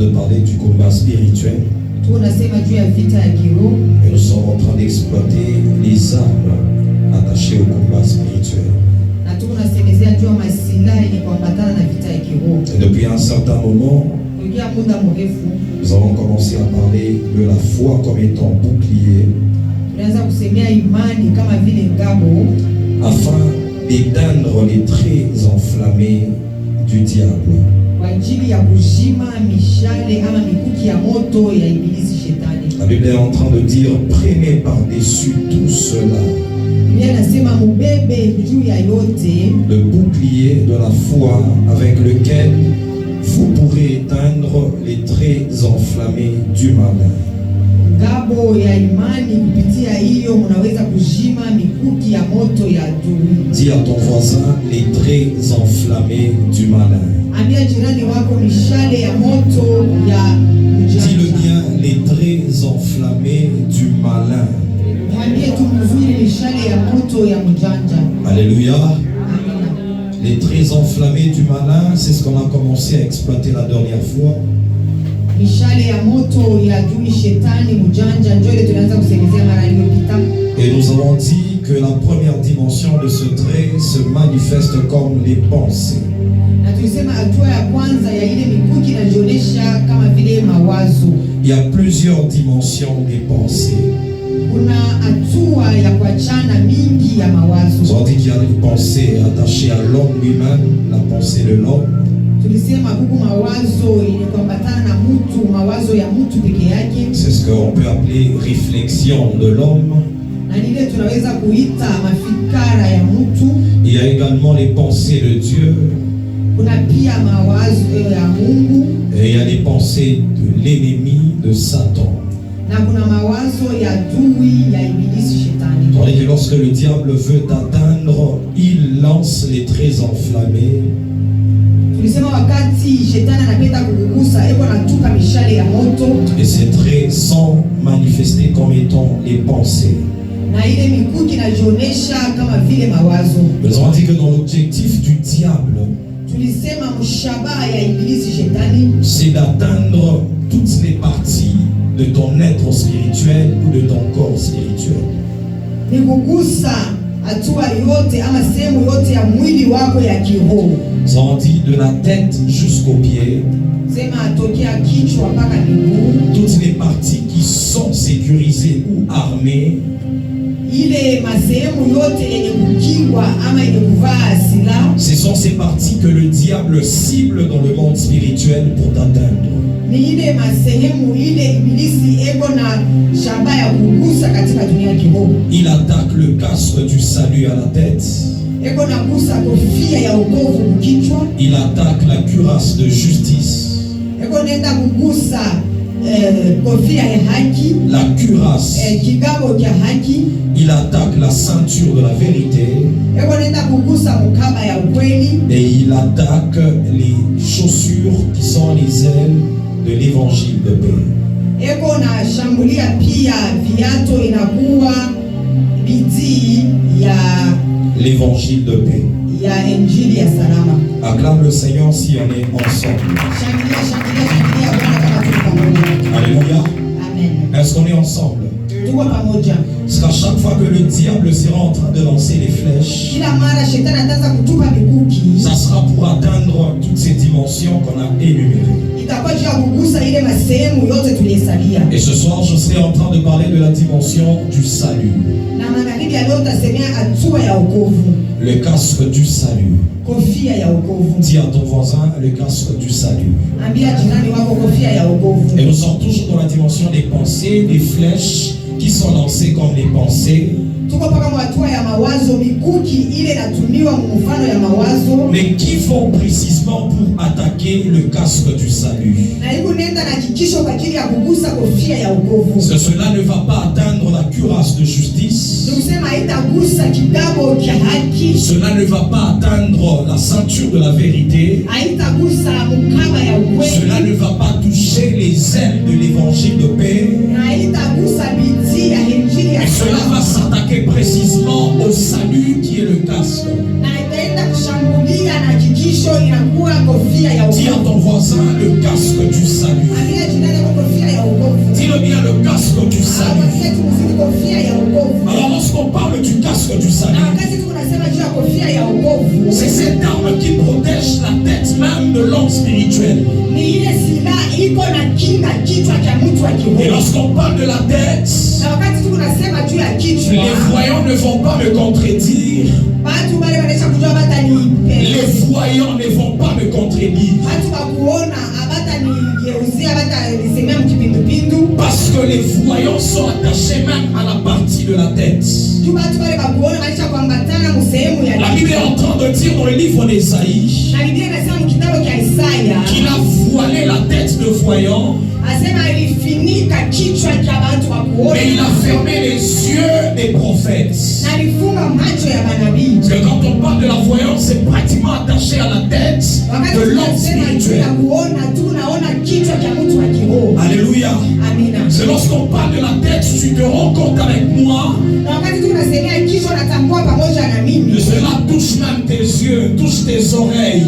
de parler du combat spirituel. Et nous sommes en train d'exploiter les armes attachées au combat spirituel. Et depuis un certain moment, nous avons commencé à parler de la foi comme étant bouclier afin d'éteindre les traits enflammés du diable. La Bible est en train de dire: prenez par-dessus tout cela le bouclier de la foi avec lequel vous pourrez éteindre les traits enflammés du malin. Dis à ton voisin: les traits enflammés du malin. Dis-le bien: les traits enflammés du malin. Alléluia. Les traits enflammés du malin, c'est ce qu'on a commencé à exploiter la dernière fois. Et nous avons dit que la première dimension de ce trait se manifeste comme les pensées. Il y a plusieurs dimensions des pensées. Nous avons dit qu'il y a une pensée attachée à l'homme lui-même, la pensée de l'homme. C'est ce qu'on peut appeler réflexion de l'homme. Il y a également les pensées de Dieu. Et il y a les pensées de l'ennemi, de Satan. Tandis que lorsque le diable veut t'atteindre, il lance les traits enflammés. Et ces traits sont manifestés comme étant les pensées. Nous avons dit que dans l'objectif du diable, c'est d'atteindre toutes les parties de ton être spirituel ou de ton corps spirituel. Nous avons dit de la tête jusqu'aux pieds, toutes les parties qui sont sécurisées ou armées, ce sont ces parties que le diable cible dans le monde spirituel pour t'atteindre. Il attaque le casque du salut à la tête. Il attaque la cuirasse de justice. La cuirasse. Il attaque la ceinture de la vérité. Et il attaque les chaussures qui sont les ailes de l'évangile de paix. L'évangile de paix. Acclame le Seigneur si on est ensemble. Alléluia. Est-ce qu'on est ensemble? Parce qu'à chaque fois que le diable sera en train de lancer les flèches, ça sera pour atteindre toutes ces dimensions qu'on a énumérées. Et ce soir, je serai en train de parler de la dimension du salut. Le casque du salut. Dis à ton voisin: le casque du salut. Et nous sommes toujours dans la dimension des pensées, des flèches qui sont lancées comme les pensées. Mais qui vont précisément pour attaquer le casque du salut. Parce que cela ne va pas atteindre la cuirasse de justice. Cela ne va pas atteindre la ceinture de la vérité. Cela ne va pas toucher les ailes de l'évangile de paix. Et cela va s'attaquer précisément au salut qui est le casque. Dis à ton voisin le casque du salut. Dis-le bien, le casque du salut. Alors lorsqu'on parle du casque du salut, c'est cette arme qui protège la tête même de l'homme spirituel. Et lorsqu'on parle de la tête, les voyants ne vont pas me contredire. Les voyants ne vont pas me contredire. Parce que les voyants sont attachés même à la partie de la tête. La Bible est en train de dire dans le livre d'Ésaïe qu'il a voilé la tête de voyants, mais il a fermé les yeux des prophètes. Parce que quand on parle de la voyance, c'est pratiquement attaché à la tête de l'homme spirituel. Alléluia. C'est lorsqu'on parle de la tête, tu te rends compte avec moi que cela touche même tes yeux, touche tes oreilles,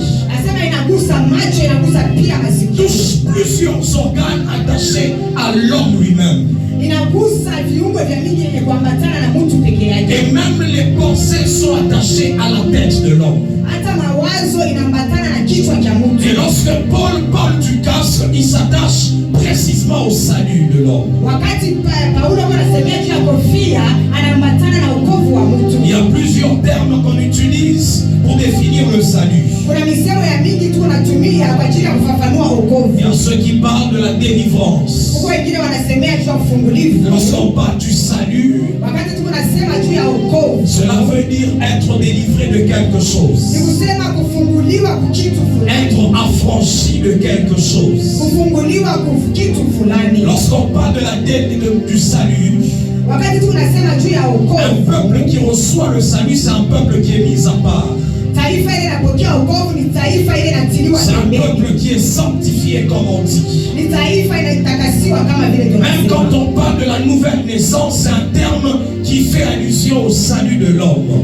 touche plusieurs organes attachés à l'homme lui-même. Et même les pensées sont attachées à la tête de l'homme. Et lorsque Paul parle du casque, il s'attache précisément au salut de l'homme. Il y a plusieurs termes qu'on utilise pour définir le salut. Il y a ceux qui parlent de la délivrance. Lorsqu'on parle du salut, cela veut dire être délivré de quelque chose, être affranchi de quelque chose. Lorsqu'on parle de la dette du salut, un peuple qui reçoit le salut, c'est un peuple qui est mis à part. C'est un peuple qui est sanctifié, comme on dit. Même quand on parle de la nouvelle naissance, c'est un terme qui fait allusion au salut de l'homme.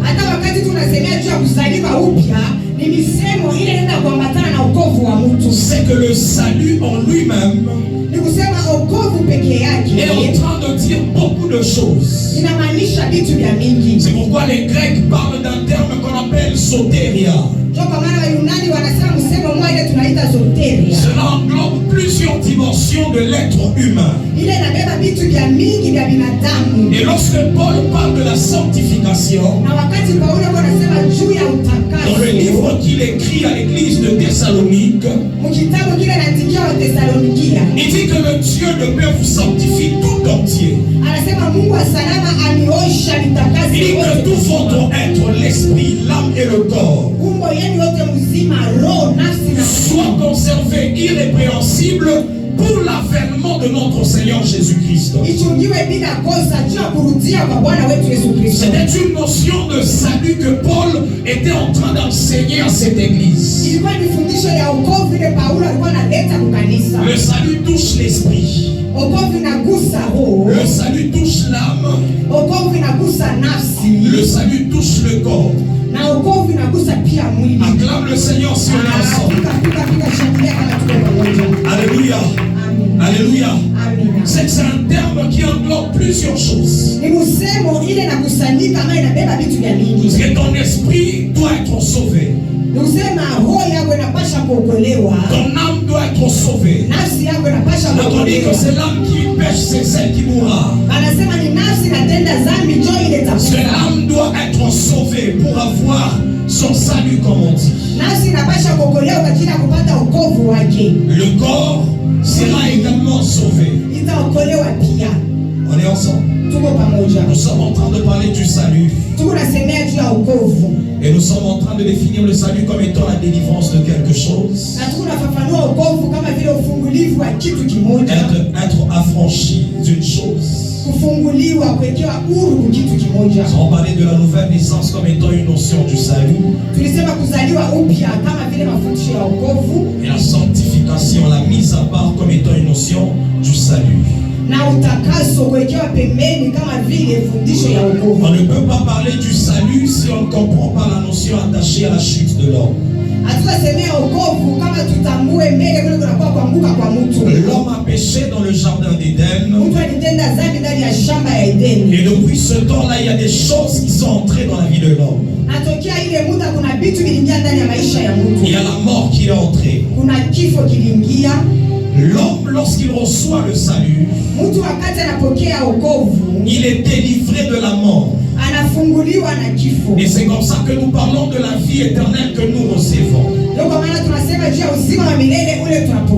C'est que le salut en lui-même est en train de dire beaucoup de choses. C'est pourquoi les Grecs parlent d'un terme qu'on appelle soteria. Cela englobe plusieurs dimensions de l'être humain. Et lorsque Paul parle de la sanctification, dans le livre qu'il écrit à l'église de Thessalonique, il dit que le Dieu de paix vous sanctifie tout entier. Il dit que tout votre être, l'esprit, l'âme et le corps soit conservé irrépréhensible pour l'avènement de notre Seigneur Jésus-Christ. C'était une notion de salut que Paul était en train d'enseigner à cette église. Le salut touche l'esprit. Le salut touche l'âme. Le salut touche le corps. Acclame le Seigneur si on est ensemble. Alléluia. Alléluia. C'est un terme qui englobe plusieurs choses. Parce que ton esprit doit être sauvé. Ton âme doit être sauvée. On dit que c'est l'âme qui pêche, c'est celle qui mourra. Parce que l'âme doit être sauvée pour avoir son salut, comme on dit. Le corps sera également sauvé. On est ensemble. Nous sommes en train de parler du salut. Et nous sommes en train de définir le salut comme étant la délivrance de quelque chose. Être affranchi d'une chose. Nous avons parlé de la nouvelle naissance comme étant une notion du salut. Et la sanctification, la mise à part comme étant une notion du salut. On ne peut pas parler du salut si on ne comprend pas la notion attachée à la chute de l'homme. L'homme a péché dans le jardin d'Éden. Et depuis ce temps-là, il y a des choses qui sont entrées dans la vie de l'homme. Il y a la mort qui est entrée. L'homme, lorsqu'il reçoit le salut, il est délivré de la mort. Et c'est comme ça que nous parlons de la vie éternelle que nous recevons.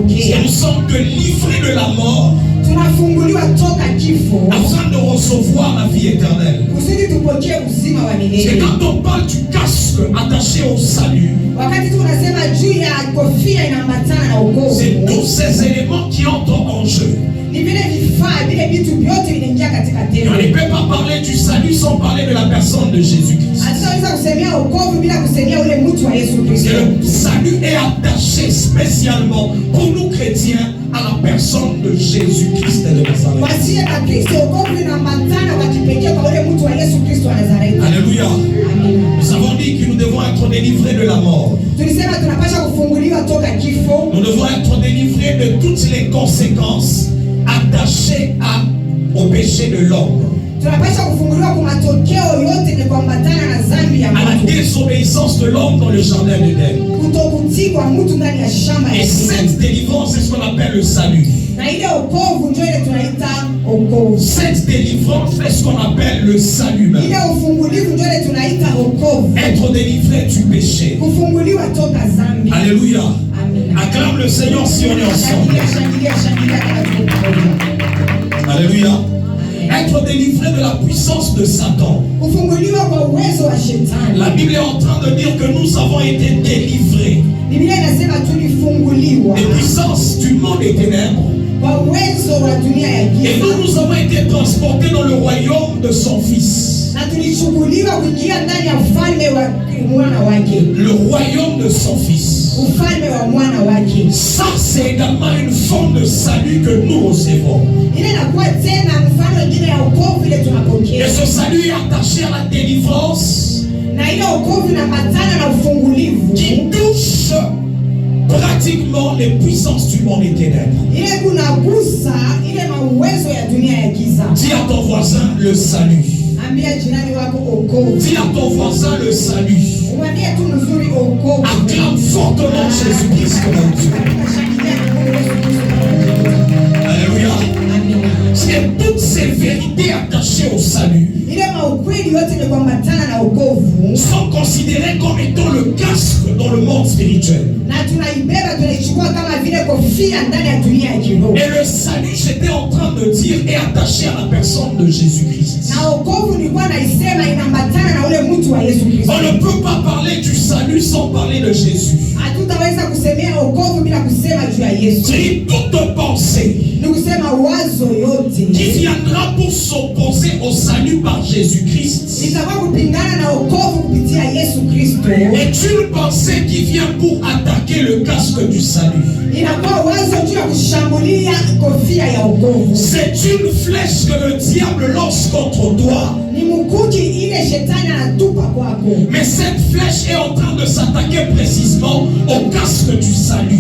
Et nous sommes délivrés de la mort afin de recevoir la vie éternelle. Et quand on parle du casque attaché au salut, c'est tous ces éléments qui entrent en jeu. On ne peut pas parler du salut sans parler de la personne de Jésus-Christ. Le salut est attaché spécialement pour nous chrétiens à la personne de Jésus-Christ de Nazareth. Alléluia. Nous avons dit que nous devons être délivrés de la mort. Nous devons être délivrés de toutes les conséquences attachées au péché de l'homme, à la désobéissance de l'homme dans le jardin d'Éden. Et cette délivrance, c'est ce qu'on appelle le salut. Cette délivrance, c'est ce qu'on appelle le salut même. Être délivré du péché. Alléluia. Acclame le Seigneur si on est ensemble. Alléluia. Être délivré de la puissance de Satan. La Bible est en train de dire que nous avons été délivrés des puissances du monde des ténèbres. Et nous avons été transportés dans le royaume de son Fils. Le royaume de son Fils. Ça, c'est également une forme de salut que nous recevons. Et ce salut est attaché à la délivrance qui touche pratiquement les puissances du monde des ténèbres. Dis à ton voisin le salut. Dis à ton voisin le salut. Acclame fortement Jésus-Christ mon Dieu. Alléluia. C'est toutes ces vérités attachées au salut sont considérées comme étant le casque dans le monde spirituel. Et le salut, j'étais en train de dire, est attaché à la personne de Jésus-Christ. On ne peut pas parler du salut sans parler de Jésus. C'est toute pensée qui viendra pour s'opposer au salut par Jésus-Christ est une pensée qui vient pour attaquer le casque du salut. C'est une flèche que le diable lance contre toi. Mais cette flèche est en train de s'attaquer précisément au casque du salut.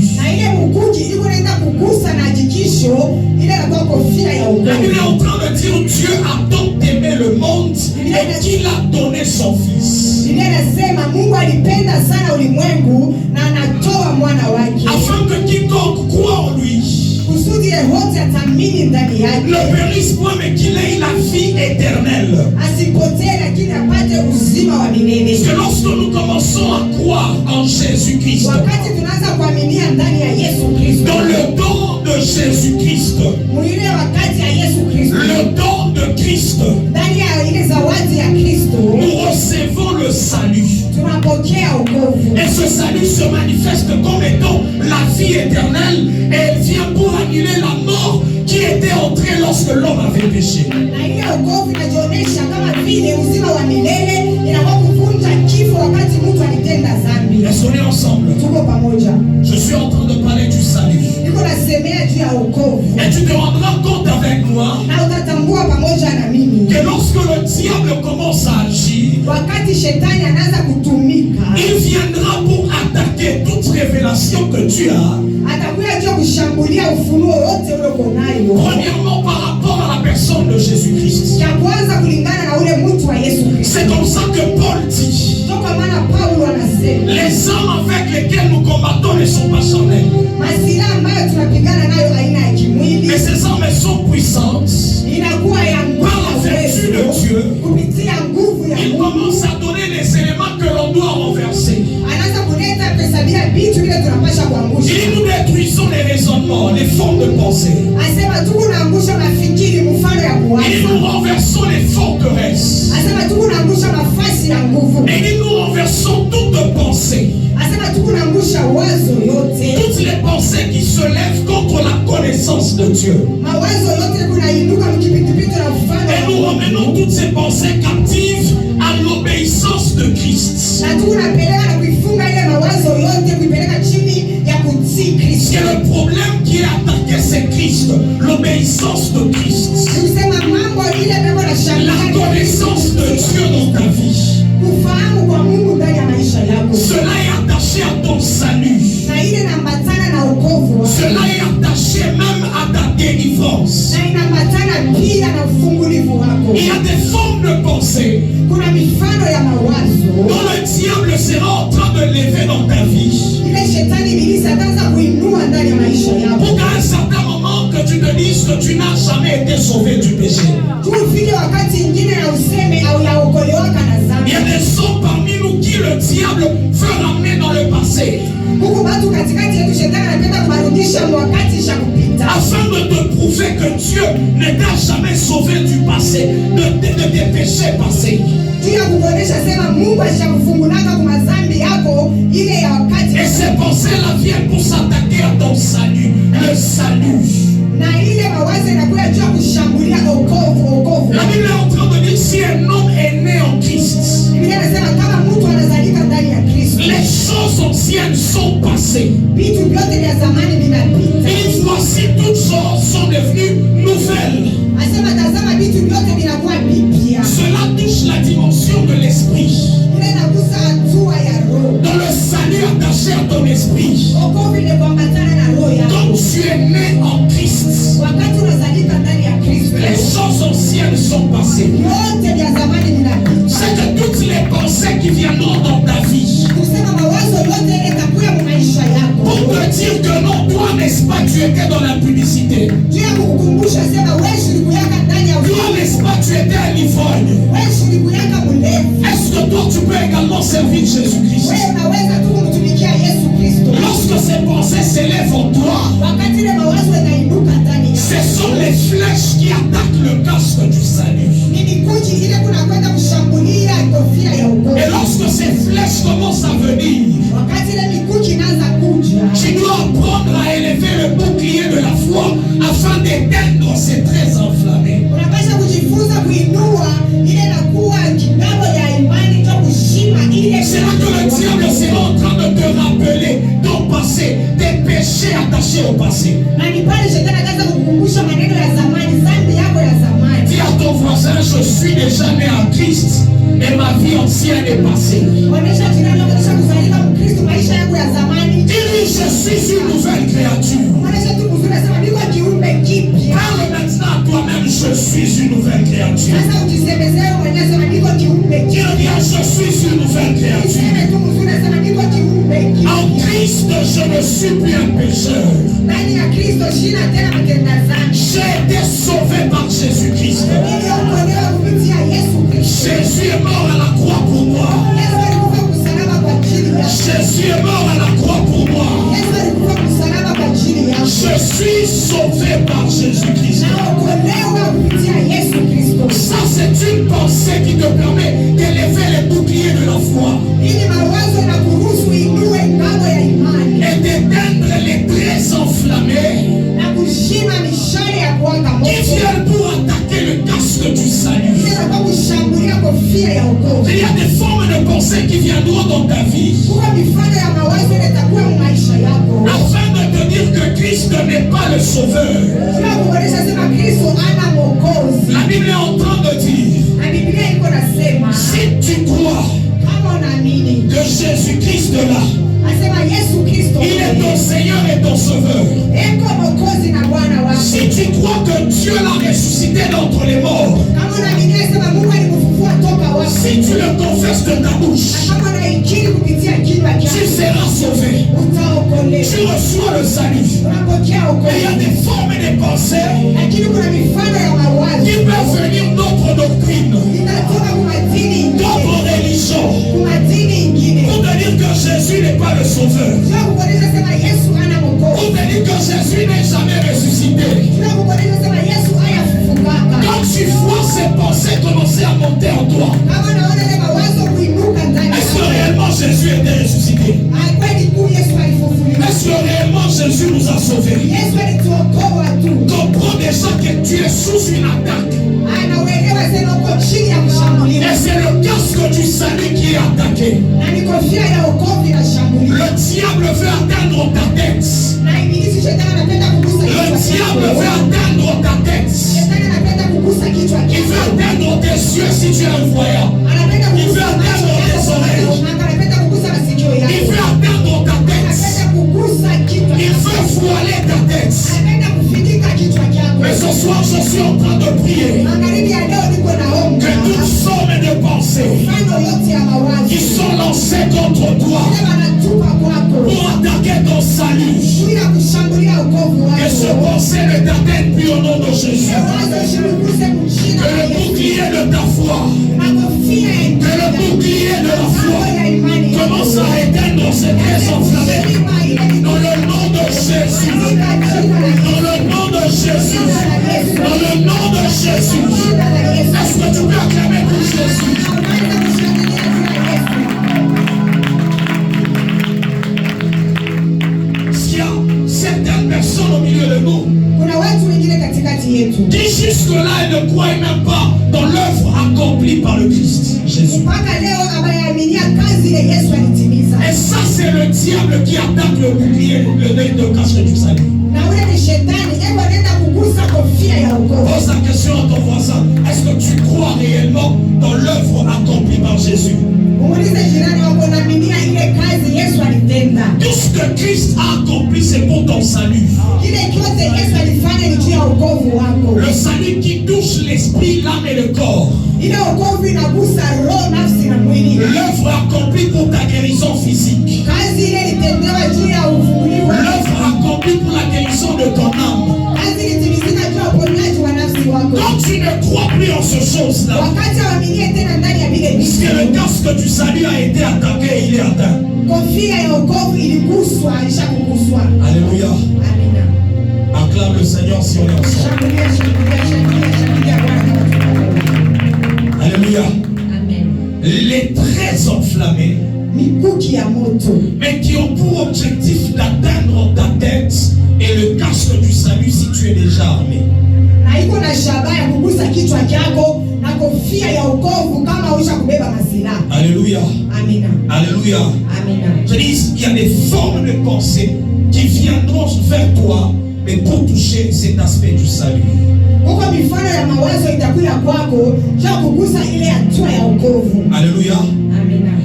La Bible est en train de dire Dieu a tant aimé le monde et qu'il a donné son Fils. Afin que quiconque croit en lui ne périsse point, mais qu'il ait la vie éternelle. Parce que lorsque nous commençons à croire en Jésus-Christ, dans le don de Jésus-Christ, le don de Christ, nous recevons le salut. Et ce salut se manifeste comme étant la vie éternelle, et elle vient pour annuler la mort qui était entrée lorsque l'homme avait péché. Est-ce qu'on est ensemble? Je suis en train de parler du salut. Et tu te rendras compte avec moi que lorsque le diable commence à agir, il viendra pour attaquer toute révélation révélation que tu as. Premièrement, par rapport à la personne de Jésus-Christ. C'est comme ça que Paul dit. Les hommes avec lesquels nous combattons ne sont pas charnels. Mais ces armes sont puissantes par la vertu de Dieu. Il commence à donner les éléments que l'on doit renverser. Et nous détruisons les raisonnements, les formes de pensée. Et nous renversons les forteresses. Et nous renversons toute pensée. Toutes les pensées qui se lèvent contre la connaissance de Dieu. Et nous ramenons toutes ces pensées captives à l'obéissance de Christ. Parce que le problème qui est attaqué, c'est Christ, l'obéissance de Christ. La connaissance de Dieu dans ta vie. Cela est attaché à ton salut. Cela est attaché même à ta délivrance. Il y a des formes de pensée dont le diable sera en train de lever dans ta vie. Pour qu'à un certain moment que tu te dises que tu n'as jamais été sauvé du péché. Il y a des hommes parmi nous qui le diable veut ramener dans le passé. Afin de te prouver que Dieu ne t'a jamais sauvé du passé, de tes péchés passés. Et ces pensées-là viennent pour s'attaquer à ton salut, le salut. La Bible est en train de dire si un homme est né en Christ, les choses anciennes sont passées. Et voici toutes choses sont devenues nouvelles. Cela touche la dimension de l'esprit. Dans le salut attaché à ton esprit. Quand tu es né en Christ, les choses anciennes sont passées. C'est que toutes les pensées qui viendront dans ta vie pour te dire que non, toi n'est-ce pas, tu étais dans la publicité. Toi n'est-ce pas, tu étais un ivrogne. Est-ce que toi tu peux également servir Jésus-Christ? Lorsque ces pensées s'élèvent en toi, ce sont les flèches qui attaquent le casque du salut. Et lorsque ces flèches commencent à venir, tu dois apprendre à élever le bouclier de la foi afin d'éteindre ces traits enflammés. C'est là que le diable sera en train de te rappeler ton passé, tes péchés attachés au passé. Dis à ton voisin, je suis déjà né en Christ et ma vie ancienne est passée. Dis-lui, je suis une nouvelle créature. Parle maintenant à toi-même, je suis une nouvelle créature. Dis-le, je suis une nouvelle créature. En Christ, je ne suis plus un pécheur. J'ai été sauvé par Jésus-Christ. Jésus est mort à la croix pour moi. Jésus est mort à la croix pour moi. Je suis sauvé par Jésus-Christ. Ça, c'est une pensée qui te permet d'élever les boucliers de la foi et d'éteindre les traits enflammés qui viennent pour attaquer le casque du salut. Il y a des formes de pensée qui viendront dans ta vie afin de te dire que Christ n'est pas le sauveur. La Bible est en train de dire, si tu crois que Jésus-Christ là Il est ton Seigneur et ton Sauveur. Si tu crois que Dieu l'a ressuscité d'entre les morts, si tu le confesses de ta bouche, tu seras sauvé. Tu reçois le salut. Mais il y a des formes et des pensées qui peuvent venir d'autres doctrines, d'autres religions, pour te dire que Jésus n'est pas le Sauveur, pour te dire que Jésus n'est jamais ressuscité. Quand tu vois ces pensées commencer à monter en toi, est-ce que réellement Jésus était ressuscité? Est-ce que réellement Jésus nous a sauvés? Comprends déjà que tu es sous une attaque. Et c'est le casque du salut qui est attaqué. Le diable veut atteindre ta tête. Le diable veut atteindre ta tête. Il veut atteindre tes yeux si tu es un voyant. Il veut atteindre tes oreilles. Il veut atteindre ta tête. Il veut voiler ta tête. Mais ce soir, je suis en train de prier que toutes formes de pensées qui sont lancées contre toi pour attaquer ton salut, que ce pensée ne t'atteigne plus au nom de Jésus. Que le bouclier de ta foi, que le bouclier de la foi commence à éteindre ces traits enflammés dans le nom de Jésus. Dans le nom de Jésus. Dans le nom de Jésus. Est-ce que tu peux acclamer pour Jésus? S'il y a certaines personnes au milieu de nous qui jusque-là ne croient même pas dans l'œuvre accomplie par le Christ Jésus. Et ça, c'est le diable qui attaque le bouclier, le casque du salut. Pose la question à ton voisin. Est-ce que tu crois réellement dans l'œuvre accomplie par Jésus? Tout ce que Christ a accompli, c'est pour ton salut. Le salut qui touche l'esprit, l'âme et le corps. L'œuvre accomplie pour ta guérison physique. L'œuvre accomplie pour la guérison de ton âme. Quand tu ne crois plus en ces choses-là, puisque le casque du salut a été attaqué, il est atteint. Alléluia. Acclame le Seigneur si on est ensemble. Alléluia. Les traits enflammés, mais qui ont pour objectif d'atteindre ta tête et le casque du salut si tu es déjà armé. Alléluia. Alléluia. Je dis, il y a des formes de pensée qui viendront vers toi, mais pour toucher cet aspect du salut. Alléluia.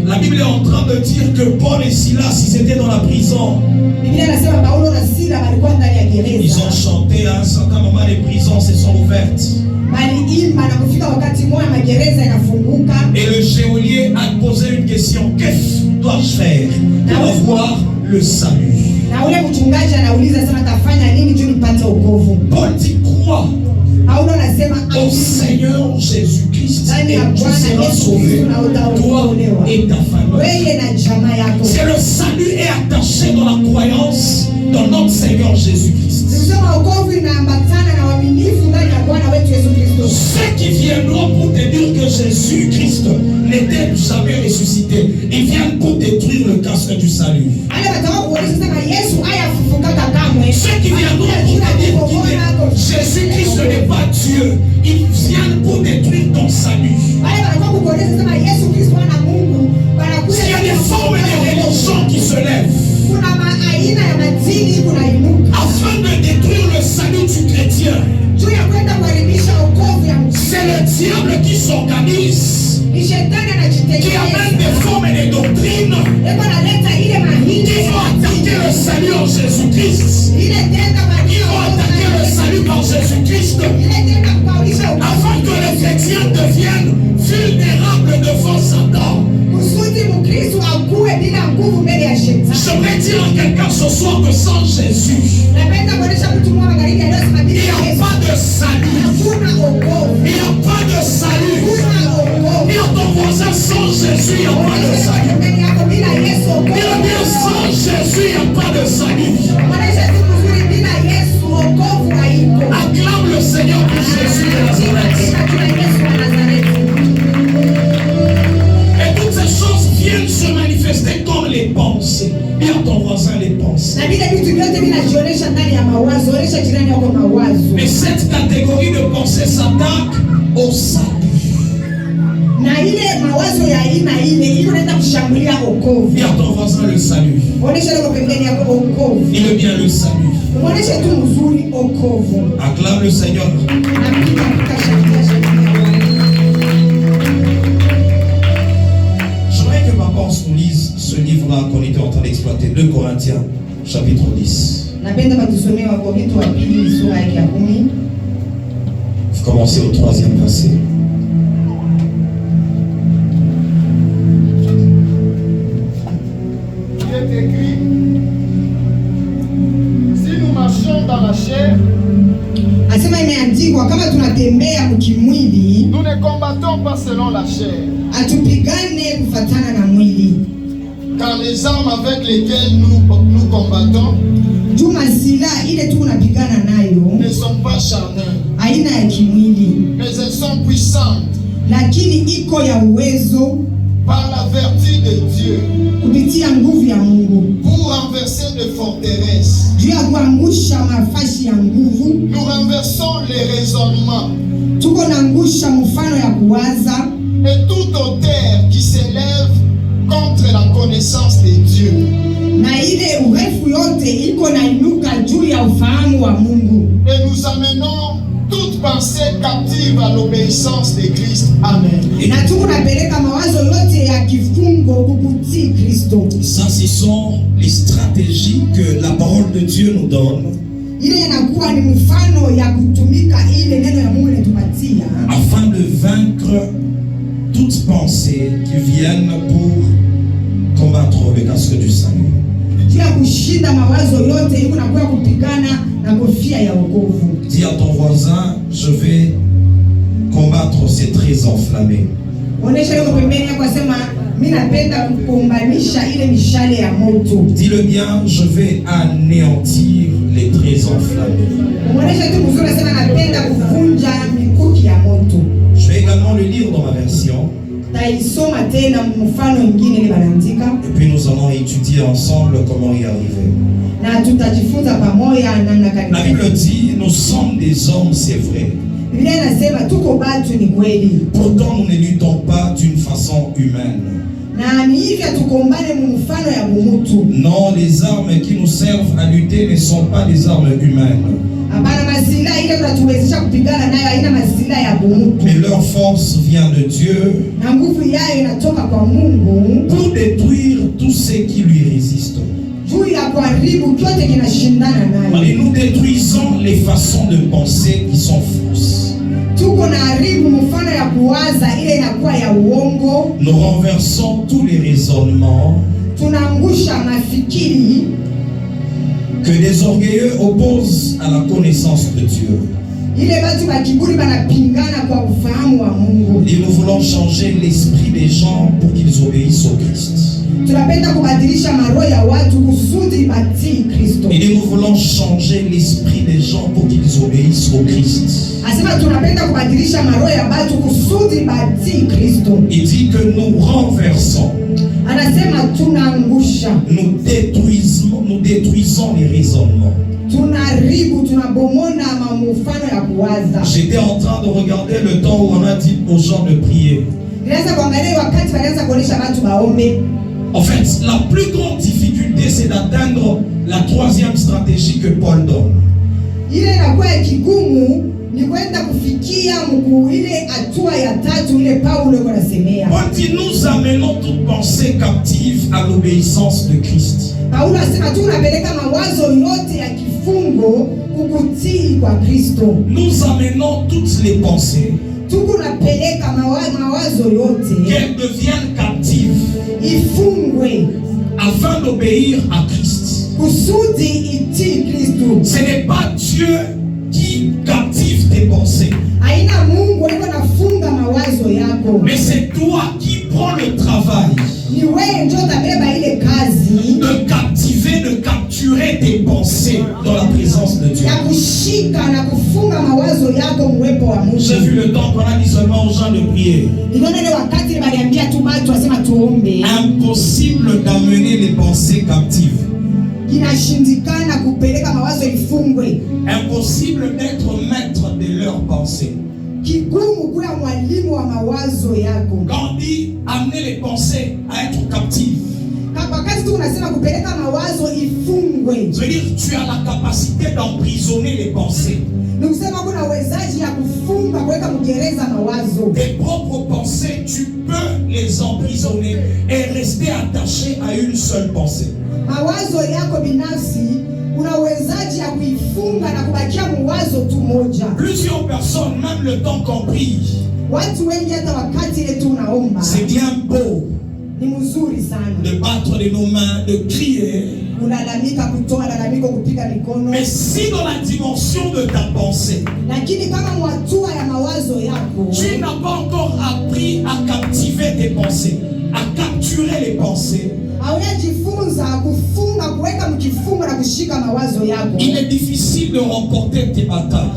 La Bible est en train de dire que Paul et Silas, ils étaient dans la prison. Ils ont chanté à un certain moment, les prisons se sont ouvertes. Et le geôlier a posé une question. Qu'est-ce que dois-je faire pour avoir le salut? Paul dit quoi? Au Seigneur Jésus-Christ, et tu seras sauvé, toi et ta famille. C'est le salut est attaché dans la croyance dans notre Seigneur Jésus-Christ. Ceux qui viendront pour te dire que Jésus-Christ n'était jamais ressuscité, ils viennent pour détruire le casque du salut. Ceux qui viendront pour te dire que Jésus-Christ n'est pas Dieu, ils viennent pour détruire ton salut. S'il y a des formes de religion qui se lèvent afin de détruire le salut du chrétien, c'est le diable qui s'organise, qui amène des formes et des doctrines qui Jésus-Christ. Ils vont attaquer le salut par Jésus-Christ afin que les chrétiens deviennent vulnérables devant Satan. J'aimerais dire à quelqu'un ce soir que sans Jésus, il n'y a pas de salut. Il n'y a pas de salut. Dis à ton voisin, sans Jésus, il n'y a pas de salut. Dis à Dieu, sans Jésus, il n'y a pas de salut. Acclame le Seigneur pour Jésus de Nazareth. Et toutes ces choses viennent se manifester comme les pensées. Dis à ton voisin les pensées. Mais cette catégorie de pensées s'attaque au salut. Dis à ton voisin le salut. Il est bien le salut. Acclame le Seigneur. J'aimerais que Papa nous lise ce livre-là qu'on était en train d'exploiter, 2 Corinthiens, chapitre 10. Vous commencez au 3e verset. Il est écrit: si nous marchons dans la chair, nous ne combattons pas selon la chair. Car les armes avec lesquelles nous combattons ne sont pas charnelles, mais elles sont puissantes par la vertu de Dieu pour renverser des forteresses. Nous renversons les raisonnements et toute hauteur qui s'élève contre la connaissance de Dieu. Et nous amenons toute pensée captive à l'obéissance de Christ. Amen. Ça, ce sont les stratégies que la parole de Dieu nous donne afin de vaincre toute pensée qui viennent pour combattre le casque du salut. Dis à ton voisin, je vais combattre ces traits enflammés. Dis-le bien, je vais anéantir les traits enflammés. Je vais également le lire dans ma version. Et puis nous allons étudier ensemble comment y arriver. La Bible dit, nous sommes des hommes, c'est vrai. Pourtant nous ne luttons pas d'une façon humaine. Non, les armes qui nous servent à lutter ne sont pas des armes humaines. Mais leur force vient de Dieu pour détruire tout ce qui lui résiste. Et nous détruisons les façons de penser qui sont fausses. Nous renversons tous les raisonnements que des orgueilleux opposent à la connaissance de Dieu. Et nous voulons changer l'esprit des gens pour qu'ils obéissent au Christ. Et nous voulons changer l'esprit des gens pour qu'ils obéissent au Christ. Il dit que nous renversons, nous détruisons les raisonnements. J'étais en train de regarder le temps où on a dit aux gens de prier. En fait, la plus grande difficulté, c'est d'atteindre la 3e stratégie que Paul donne. ile inakuwa kigumu ni kwenda kufikia mkuu ile hatua ya tatu ile Paulo anasemea. Nous amenons toute pensée captive à l'obéissance de Christ. Paulo anasema tunapeleka mawazo yote ya kifungo kukutii kwa Kristo. Nous amenons toutes les pensées tunapeleka mawazo yote qu'elles deviennent captives ifungwe afin d'obéir à Christ. Kusudi itii Kristo. Ce n'est pas Dieu qui captive tes pensées. Haina Mungu anafunga mawazo yako. Mais c'est toi qui prends le travail ni wewe ndio utabeba ile kazi de captiver, de capturer tes pensées dans la présence de Dieu. Ya kushika na kufunga mawazo yako mwepo wa Mungu. J'ai vu le temps qu'on a dit seulement aux gens de prier. Niliona ile wakati baliambia tu watu wasema tuombe. Impossible d'amener les pensées captives. Inashindikana kupeleka mawazo ifungwe. Impossible d'être maître de leurs pensées. Kigumu kuwa mwalimu wa mawazo yako. Quand on dit amener les pensées à être captives, wakati tu unasema kupeleka mawazo ifungwe, ça veut dire tu as la capacité d'emprisonner les pensées. Ni kusema kuna uwezaji ya kufunga kuweka mgereza mawazo. Tes propres pensées, tu peux les emprisonner et rester attaché à une seule pensée. Mawazo yako binafsi una uwezaji ya kuifunga na kubakia mwazo tu moja. Plusieurs personnes, même le temps qu'on prie, watu wengi hata wakati ile tunaomba, c'est bien beau ni mzuri sana de battre de nos mains, de crier, unalalamika, kutoa lalamiko, kupiga mikono. Mais si dans la dimension de ta pensée, lakini kama mwatua ya mawazo yako, tu n'as pas encore appris à captiver tes pensées, à capturer les pensées, haujajifunza kufunga, kuweka mkifunga na kushika mawazo yako, il est difficile de remporter tes batailles.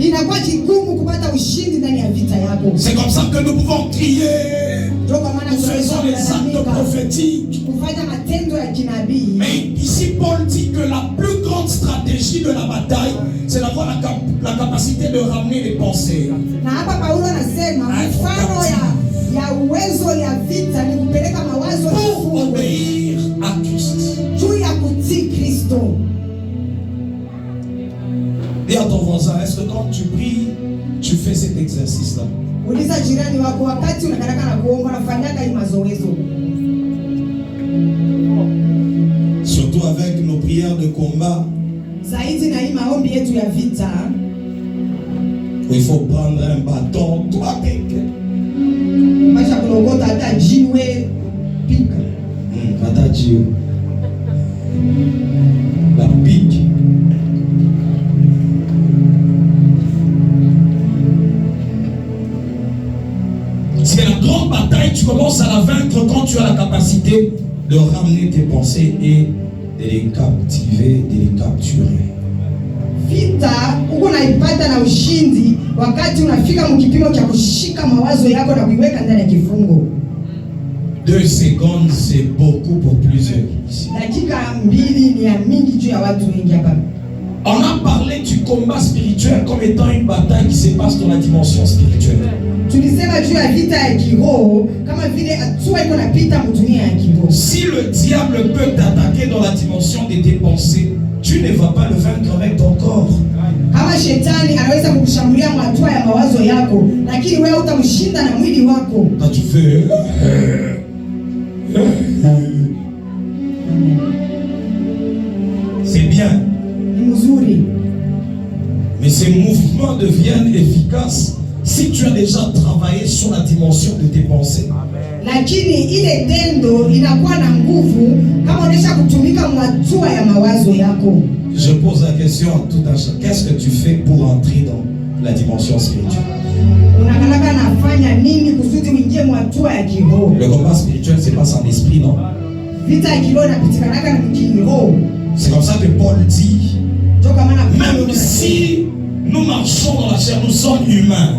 Inakuwa kigumu kupata ushindi ndani ya vita yako. C'est comme ça que nous pouvons crier, nous faisons les actes prophétiques. Kufanya matendo ya kinabii. Mais ici Paul dit que la plus grande stratégie de la bataille, c'est d'avoir la capacité de ramener les pensées. Na hapa Paulo anasema mfano ya uwezo ya vita ni kupeleka mawazo pour obéir à Christ. Juu ya kutii Kristo. Dis à ton voisin, est-ce que quand tu pries, tu fais cet exercice-là? Uliza jirani wako wakati unakaraka na kuomba unafanyaka hii mazoezo. Surtout avec nos prières de combat. Zaidi na hii maombi yetu ya vita. Il faut prendre un bâton, toi peke. Maisha kulogota hata jiwe pika. Hata jiwe. La pique. C'est la grande bataille, tu commences à la vaincre quand tu as la capacité de ramener tes pensées et de les captiver, de les capturer. Vita uko naipata na ushindi wakati unafika mkipimo cha kushika mawazo yako na kuiweka ndani ya kifungo. 2 secondes, c'est beaucoup pour plusieurs ici. Dakika 2 ni ya mingi juu ya watu wengi hapa. On a parlé du combat spirituel comme étant une bataille qui se passe dans la dimension spirituelle. Tulisema juu ya vita ya kiroho kama vile hatua iko napita mdunia ya kiroho. Si le diable peut t'attaquer dans la dimension de tes pensées, tu ne vas pas le vaincre avec ton corps. Kama shetani anaweza kukushambulia hatua ya mawazo yako, lakini wewe utamshinda na mwili wako. Quand tu fais c'est bien. Ni mzuri. Mais ces mouvements deviennent efficaces si tu as déjà travaillé sur la dimension de tes pensées. Lakini ile tendo inakuwa na nguvu kama unaisha kutumika hatua ya mawazo yako. Je pose la question à tout un chacun. Qu'est-ce que tu fais pour entrer dans la dimension spirituelle? Unakalaka nafanya nini kusudi uingie hatua ya kiroho? Le combat spirituel se passe en esprit, non? Vita ya kiroho inapitikanaka na kiroho. C'est comme ça que Paul dit, même si nous marchons dans la chair, nous sommes humains.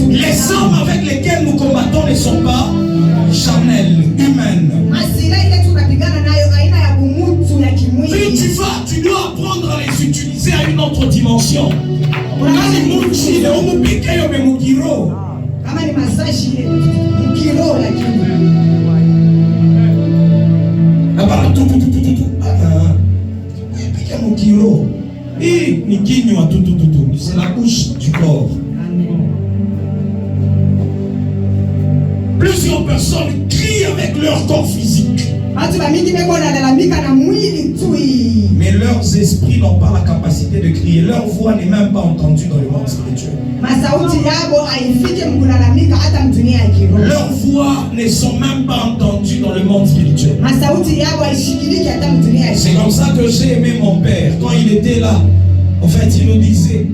Les armes avec lesquelles nous combattons ne sont pas charnelles, humaines. Puis tu dois apprendre à les utiliser à une autre dimension. Hapana tu. Piga mkiro. Hii ni kinywa tu. C'est la bouche du corps. Plusieurs personnes crient avec leur corps physique. Mais leurs esprits n'ont pas la capacité de crier. Leur voix n'est même pas entendue dans le monde spirituel. Leurs voix ne sont même pas entendues dans le monde spirituel. C'est comme ça que j'ai aimé mon père. Quand il était là, en fait, il nous disait,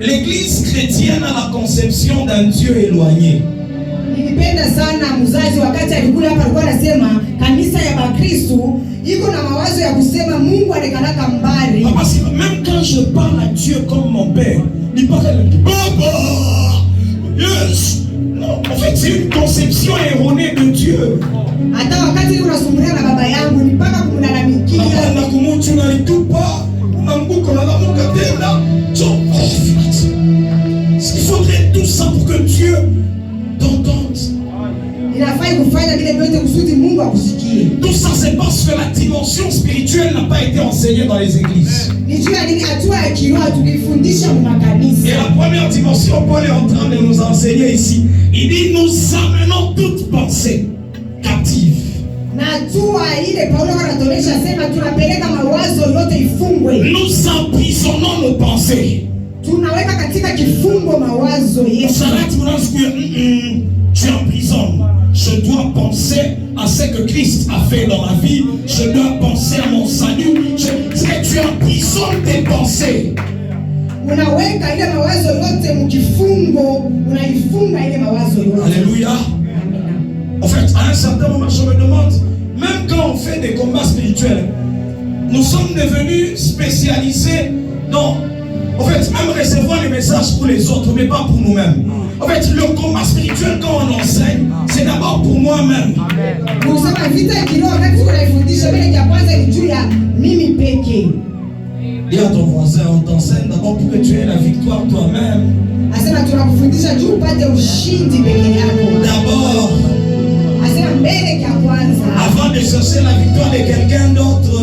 l'église chrétienne a la conception d'un Dieu éloigné. Nilipenda sana mzazi wakati alikula hapa alikuwa anasema kanisa ya Bakristo iko na mawazo ya kusema Mungu anakalaka mbali. Parce que même quand je parle à Dieu comme mon père, il parle Papa. Yes. Non, en fait, c'est une conception erronée de Dieu. Hata wakati unasumbulia na baba yangu ni mpaka kumlalamikia. Na kumutu na itupa, unambuko na lamuka tena. Il faudrait tout ça pour que Dieu t'entende. Tout ça c'est parce que la dimension spirituelle n'a pas été enseignée dans les églises. Et la première dimension, Paul est en train de nous enseigner ici. Il dit nous amenons toute pensée captive. Nous emprisonnons nos pensées. Tu emprisonnes. Je dois penser à ce que Christ a fait dans ma vie. Je dois penser à mon salut. Tu emprisonnes tes pensées. Alléluia. En fait, à un certain moment, je me demande, même quand on fait des combats spirituels, nous sommes devenus spécialisés dans, en fait, même recevoir les messages pour les autres, mais pas pour nous-mêmes. En fait, le combat spirituel, quand on enseigne, c'est d'abord pour moi-même. Dis à ton voisin, on t'enseigne d'abord pour que tu aies la victoire toi-même. D'abord, avant de chercher la victoire de quelqu'un d'autre.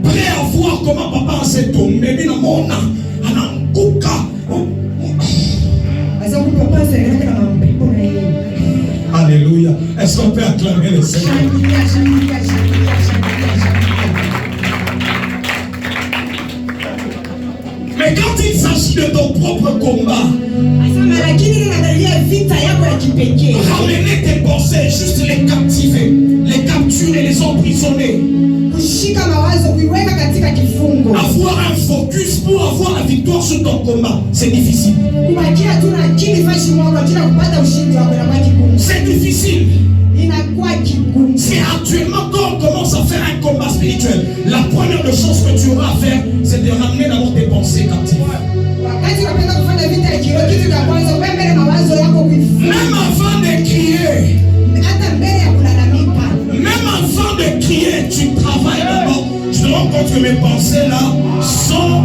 Prêt à voir comment papa s'est tombé, mais non, Alléluia. Est-ce qu'on peut acclamer le Seigneur? Mais quand il s'agit de ton propre combat, ramener tes pensées, juste les captiver, les capturer, les emprisonner. Avoir un focus pour avoir la victoire sur ton combat, c'est difficile. C'est difficile. C'est actuellement quand on commence à faire un combat spirituel, la première des choses que tu auras à faire, c'est de ramener d'abord tes pensées captives. Même avant de crier, tu travailles d'abord. Je me rends compte que mes pensées là sont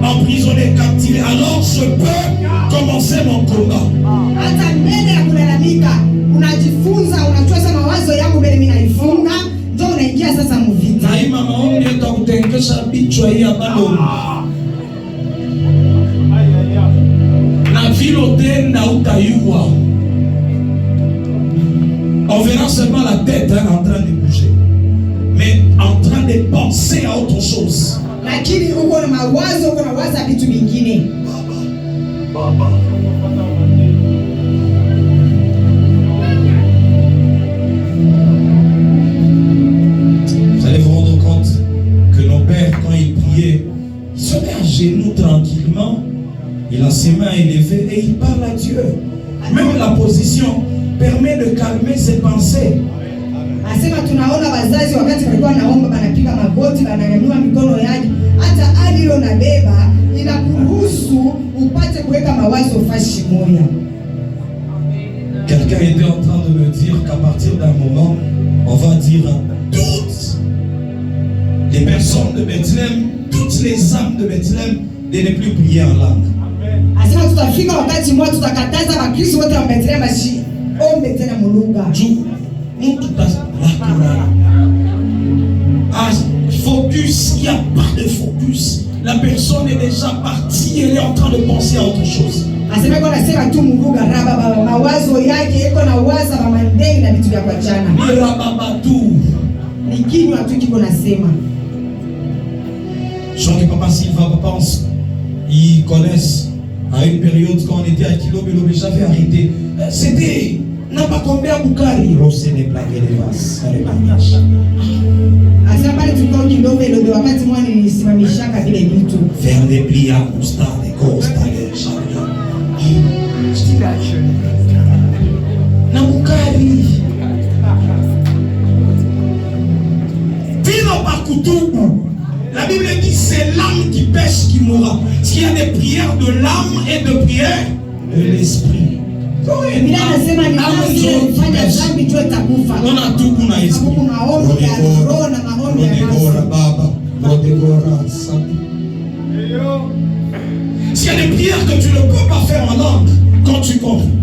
emprisonnées, captivées. Alors je peux commencer mon combat. On verra seulement la tête en train de bouger, mais en train de penser à autre chose. Vous allez vous rendre compte que nos pères, quand ils priaient, ils se mettent à genoux tranquillement, il a ses mains élevées et il parle à Dieu. Même la position permet de calmer ses pensées. Asema tunaona wazazi wakati walikuwa naomba wanapiga magoti, wananyanyua mikono yake, hata hadi ile unabeba inakuruhusu upate kuweka mawazo fashi moja. Quelqu'un était en train de me dire qu'à partir d'un moment, on va dire à toutes les personnes de Bethléem, toutes les âmes de Bethléem, de ne plus prier en langue. Asema tutafika wakati mmoja tutakataza Wakristo wote wa Bethlehem ombe tena mulugha. il n'y a pas de focus. La personne est déjà partie, elle est en train de penser à autre chose. Asema kwa nasema tu muruga raba mawazo yake iko na waza mamandei na vitu vya kuachana. Ni rababatu. Ni kinywa tu kiko nasema. Je crois que Papa Silva, Papa, ils connaissent à une période quand on était à Kilo Belo, j'avais arrêté. C'était Naba Kombea Bukari, Rosene Plague de Vas, Asema pale tulikuwa Kilo Belo ndio wakati mwana nilisimamishaka vile vitu. Faire des plis à constat, des constats, des chariot. Nabukari. Vino Bakutubu. La Bible dit c'est l'âme qui pêche qui mourra. Parce qu'il y a des prières de l'âme et de prières de l'esprit. On a tout pour l'esprit. S'il y a des prières que tu ne peux pas faire en langue, quand tu comprends.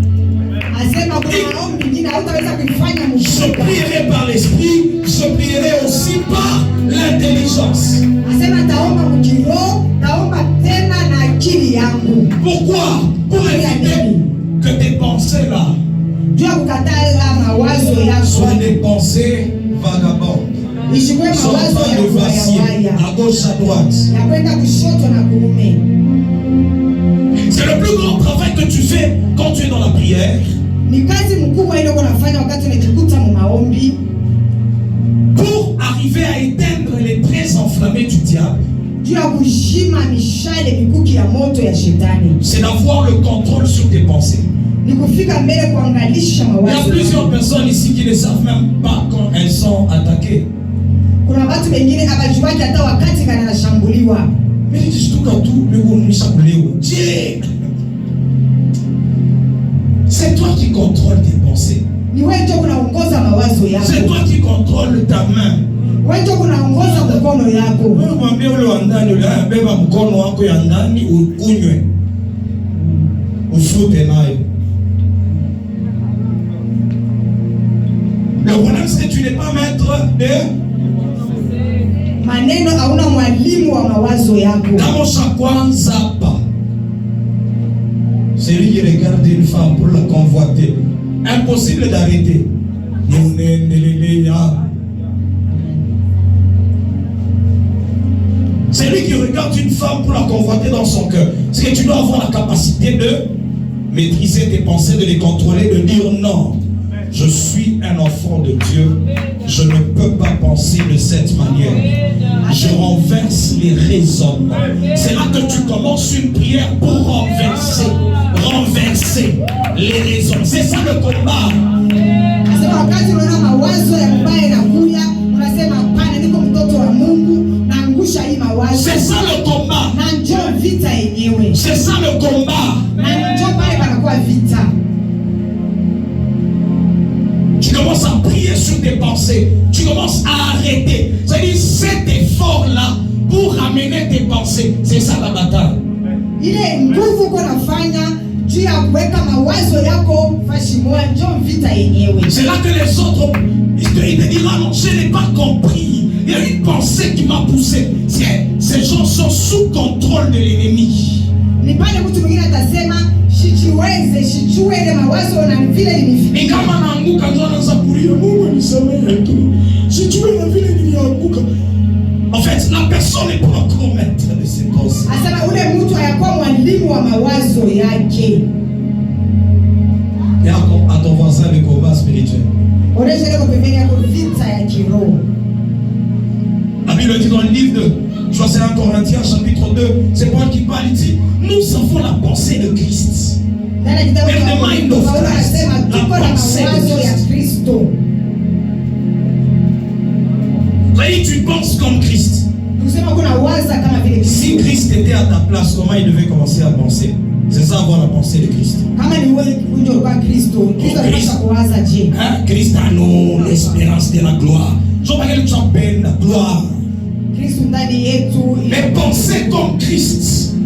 Je prierai par l'esprit, je prierai aussi par l'intelligence. Pourquoi? Pour éviter que tes pensées là soient des pensées vagabondes. Sont en train de vaciller à gauche, à droite. C'est le plus grand travail que tu fais quand tu es dans la prière. Pour arriver à éteindre les traits enflammés du diable, c'est d'avoir le contrôle sur tes pensées. Il y a plusieurs personnes ici qui ne savent même pas quand elles sont attaquées. Mais ils disent tout à tout, c'est toi qui contrôles tes pensées. C'est toi qui contrôles ta main. Le problème c'est que tu n'es pas maître de maneno hauna mwalimu wa mawazo yako. C'est lui qui regarde une femme pour la convoiter. Impossible d'arrêter. C'est lui qui regarde une femme pour la convoiter dans son cœur. Parce que tu dois avoir la capacité de maîtriser tes pensées, de les contrôler, de dire non. Je suis un enfant de Dieu. Je ne peux pas penser de cette manière. Je renverse les raisonnements. C'est là que tu commences une prière pour renverser les raisons. C'est ça le combat. C'est ça le combat. C'est ça le combat. Tu commences à prier sur tes pensées. Tu commences à arrêter. C'est-à-dire cet effort-là pour ramener tes pensées. C'est ça la bataille. C'est là que les autres, ils te diront non, je n'ai pas compris. Il y a une pensée qui m'a poussé. Ces gens sont sous contrôle de l'ennemi. En fait, la personne n'est pas encore maître de ses pensées. Et à ton voisin le combat spirituel. La Bible dit dans le livre de 1 Corinthiens chapitre 2, c'est Paul qui parle, il dit, nous avons la pensée de Christ. And the mind of Christ. La pensée de Christ. Et tu penses comme Christ. Si Christ était à ta place, comment il devait commencer à penser? C'est ça, avoir la pensée de Christ. Christ a nous l'espérance de la gloire. Je ne sais pas quel champagne, la gloire. Mais penser comme Christ.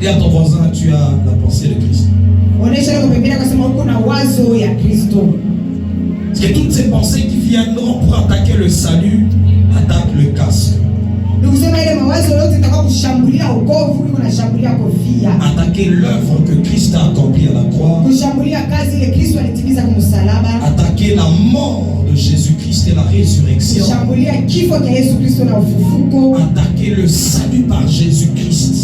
Et à ton voisin, tu as la pensée de Christ. Parce que toutes ces pensées qui viendront le salut, attaque le casque. Attaquer l'œuvre que Christ a accomplie à la croix. Attaquer la mort de Jésus-Christ et la résurrection. Attaquer le salut par Jésus-Christ.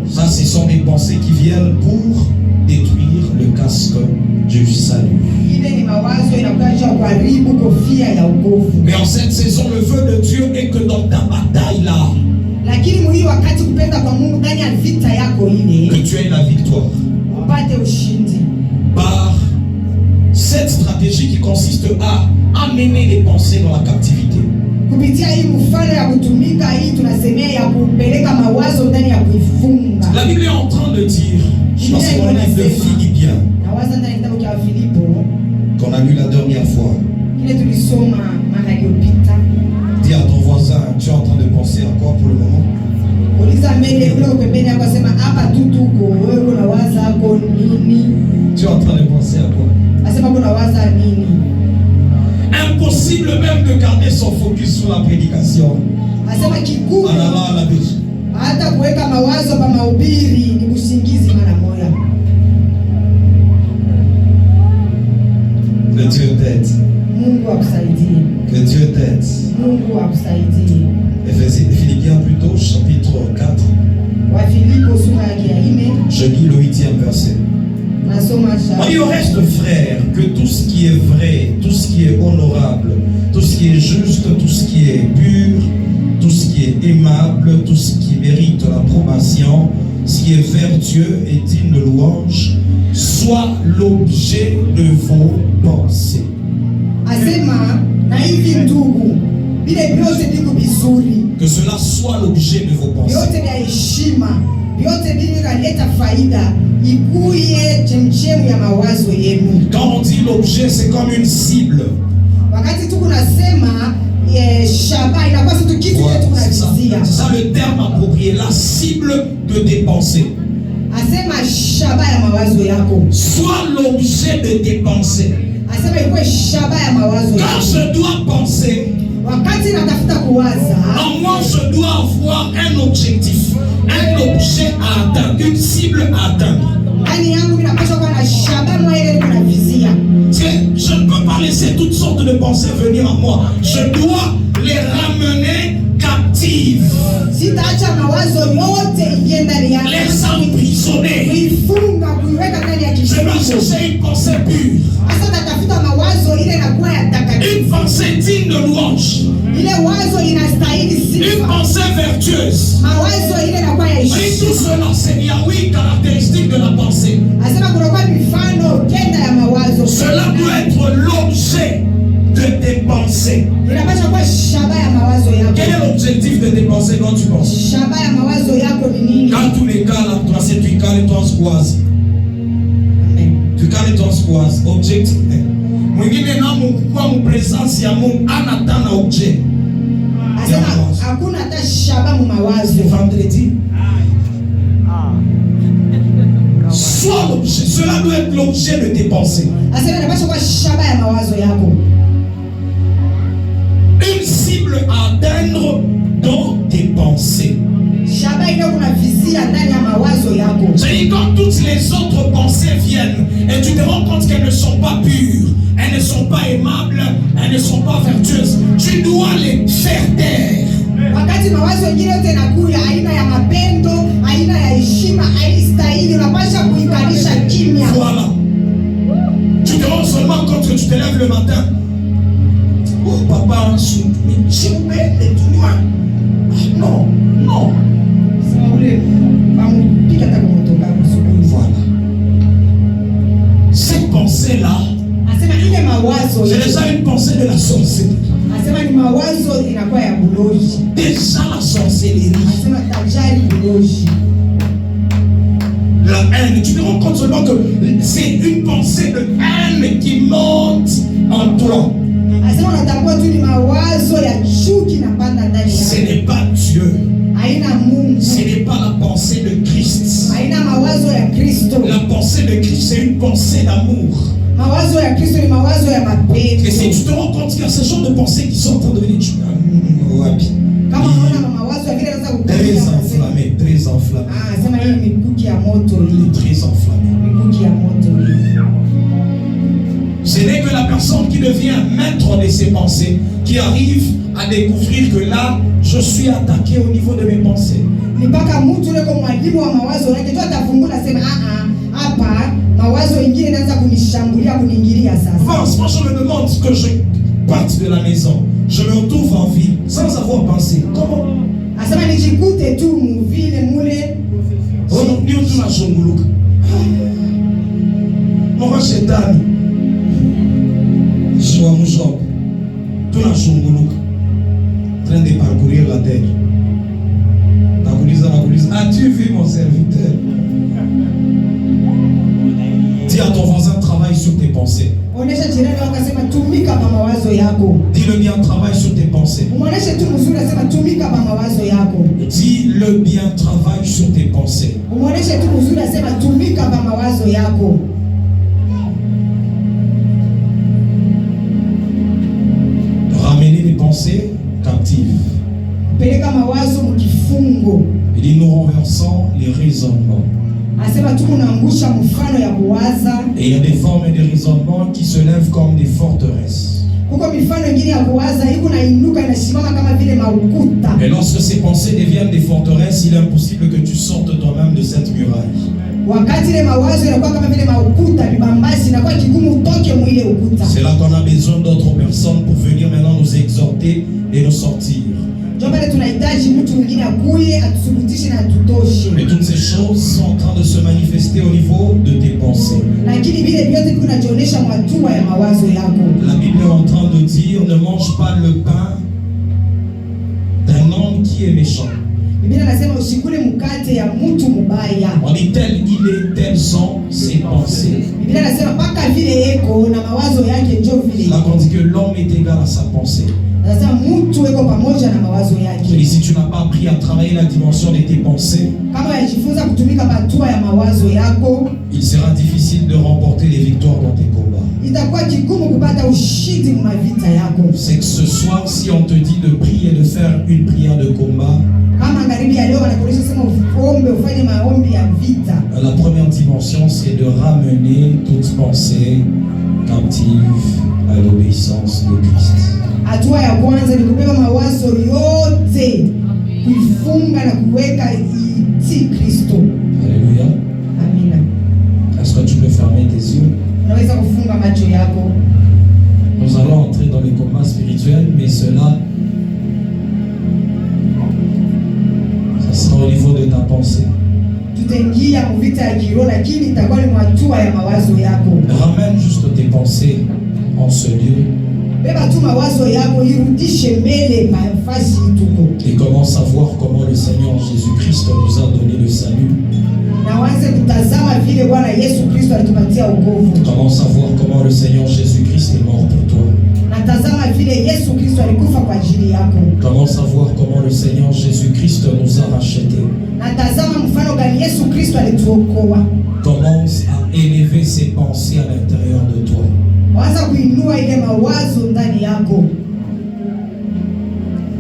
Ça, ce sont des pensées qui viennent pour détruire le casque du salut. Mais en cette saison, le vœu de Dieu est que dans ta bataille là, que tu aies la victoire par cette stratégie qui consiste à amener les pensées dans la captivité. La Bible est en train de dire, parce qu'on livre de Philippiens, qu'on a lu la dernière fois. Dis à ton voisin, tu es en train de penser à quoi pour le moment? Tu es en train de penser à quoi? Impossible même de garder son focus sur la prédication. Que Dieu t'aide. Que Dieu t'aide. Philippiens plutôt, chapitre 4. Je lis le 8e verset. Il reste, frère, que tout ce qui est vrai, tout ce qui est honorable, tout ce qui est juste, tout ce qui est pur, tout ce qui est aimable, tout ce qui mérite l'approbation, ce qui est vertueux et digne de louange, soit l'objet de vos pensées. Que cela soit l'objet de vos pensées. Quand on dit l'objet, c'est comme une cible. C'est ça le terme approprié, la cible de tes pensées. Soit l'objet de tes pensées. Quand je dois penser, en moi je dois avoir un objectif, un objet à atteindre, une cible à atteindre. Je ne peux pas laisser toutes sortes de pensées venir à moi. Je dois les ramener captives. Les emprisonner. Je dois chercher une pensée pure. Une pensée digne de louange. Une pensée vertueuse. Et tout cela, c'est oui, caractéristique de la pensée. Cela doit être l'objet de tes pensées. Quel est l'objectif de tes pensées quand tu penses? Dans tous les cas, là, toi, c'est tu cales ton squaze. Tu cales ton squaze. Objectif. Mwingine na mkukua mpresence ya Mungu anatana objet. Hakuna hata shaba mu mawazo. Vendredi. Soit l'objet, cela doit être l'objet de tes pensées. Une cible à atteindre dans tes pensées. C'est quand toutes les autres pensées viennent et tu te rends compte qu'elles ne sont pas pures, elles ne sont pas aimables, elles ne sont pas vertueuses, tu dois les faire taire. Voilà. Tu te rends seulement compte que tu te lèves le matin. Oh papa, j'ai oublié les tout loin. Non, non. Voilà. Cette pensée-là, c'est déjà une pensée de la sorcellerie. Déjà la sorcellerie. La haine. Tu te rends compte seulement que c'est une pensée de haine qui monte en toi. Ce n'est pas Dieu. Ce n'est pas la pensée de Christ. La pensée de Christ, c'est une pensée d'amour. Mawazo ya Kristo ni mawazo ya mapendo. Et si tu te rends compte qu'il y a ce genre de pensées qui sont en train de venir, tu kama unaona mawazo ya vile yanaweza enflammé, très enflammé. Sema hii ni mikuki ya moto hii. Très enflammé. Mikuki ya moto hii. Ce n'est que la personne qui devient maître de ses pensées qui arrive à découvrir que là, je suis attaqué au niveau de mes pensées. Ni mpaka mtu yule kwa mwalimu wa mawazo yake tu atafungula sema hapa mawazo ingine inaanza kunishambulia kuniingilia sasa. Moi je me demande que je parte de la maison, je me retrouve en ville sans avoir pensé. Comment? Asema nijikute tu mvile mule. Ni mtu na shunguluka. Mwa shetani. Shwa mshoko. Tunashunguluka. En train de parcourir la terre. Nakuuliza, as-tu vu mon serviteur? Dis à ton voisin, travaille sur tes pensées. Onesha jirani wako asema tumika kwa mawazo yako. Dis-le bien, travaille sur tes pensées. Umuoneshe tu mzuri asema tumika kwa mawazo yako. Dis-le bien, travaille sur tes pensées. Umuoneshe tu mzuri asema tumika kwa mawazo yako. Ramener les pensées captives. Peleka mawazo mkifungo. Il dit nous renversons les raisonnements. Asema tu kunaangusha mfano ya kuwaza. Et il y a des formes de raisonnement qui se lèvent comme des forteresses. Kuko mifano ingine ya kuwaza iko na inuka inasimama kama vile maukuta. Et lorsque ces pensées deviennent des forteresses, il est impossible que tu sortes toi-même de cette muraille. Wakati ile mawazo yanakuwa kama vile maukuta vibambasi inakuwa kigumu utoke mwile ukuta. C'est là qu'on a besoin d'autres personnes pour venir maintenant nous exhorter et nous sortir. Jombe tunahitaji mtu mwingine akuye atusubutishe na tutoshe. Mais toutes ces choses sont en train de se manifester au niveau de tes pensées. Lakini vile vyote vinajionyesha mwatua ya mawazo yako. La Bible est en train de dire ne mange pas le pain d'un homme qui est méchant. Biblia nasema usikule mkate ya mtu mubaya. On dit tel il est, telles sont ses pensées. Biblia nasema paka vile eko na mawazo yake ndio vile. Là on dit que l'homme est égal à sa pensée. Nasema mtu eko pamoja na mawazo yake. Et si tu n'as pas appris à travailler la dimension de tes pensées, kama yajifunza kutumika patua ya mawazo yako, il sera difficile de remporter les victoires dans tes combats. Itakuwa kigumu kupata ushindi mu mavita yako. C'est que ce soir, si on te dit de prier, de faire une prière de combat, kama ngaribi ya leo wanakuonyesha sema uombe ufanye maombi ya vita. La première dimension, c'est de ramener toute pensée captive à l'obéissance de Christ. Hatua ya kwanza ni kubeba mawazo yote kuifunga na kuweka iti Kristo. Alléluia. Amina. Est-ce que tu peux fermer tes yeux? Unaweza kufunga macho yako. Nous allons entrer dans les combats spirituels, mais cela, ça sera au niveau de ta pensée. Tutaingia mu vita ya kiroho lakini itakuwa ni hatua ya mawazo yako. Ramène juste tes pensées en ce lieu. Beba tu mawazo yako irudishe mbele nafasi tuko. Et commence à voir comment le Seigneur Jésus-Christ nous a donné le salut. Na waanze kutazama vile Bwana Yesu Kristo alitupatia wokovu. Commence à voir comment le Seigneur Jésus-Christ est mort pour toi. Natazama vile Yesu Kristo alikufa kwa ajili yako. Commence à voir comment le Seigneur Jésus-Christ nous a rachetés. Natazama mfano gani Yesu Kristo alituokoa. Commence à élever ses pensées à l'intérieur de toi. Waanza kuinua ile mawazo ndani yako.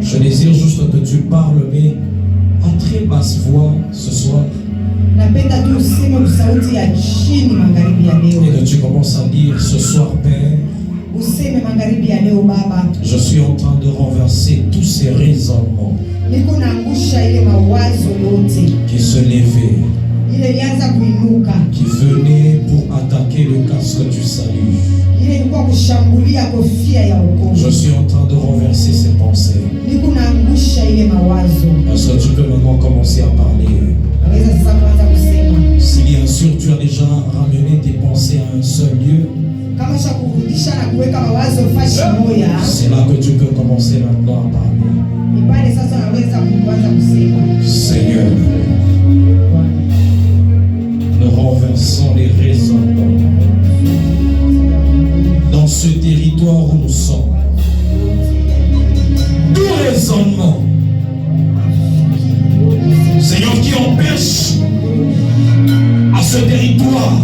Je désire juste que tu parles, mais à très basse voix ce soir. Napenda tu useme kwa sauti ya chini magharibi ya leo. Et que tu commences à dire ce soir, Père, useme magharibi ya leo Baba, je suis en train de renverser tous ces raisonnements niko naangusha ile mawazo yote qui se levaient, ile ilianza kuinuka, qui venaient pour attaquer le casque du salut. ile ilikuwa kushambulia kofia ya wokovu. Je suis en train de renverser ces pensées. Niko naangusha ile mawazo. Est-ce que tu peux maintenant commencer à parler? Naweza sasa kuanza kusema. Si bien sûr tu as déjà ramené tes pensées à un seul lieu, Kama shakurudisha na kuweka mawazo fashi moja, c'est là que tu peux commencer maintenant à parler. ni pale sasa naweza kuanza kusema. Seigneur, nous renversons les raisonnements dans ce territoire où nous sommes. Tout raisonnement, Seigneur, qui empêche à ce territoire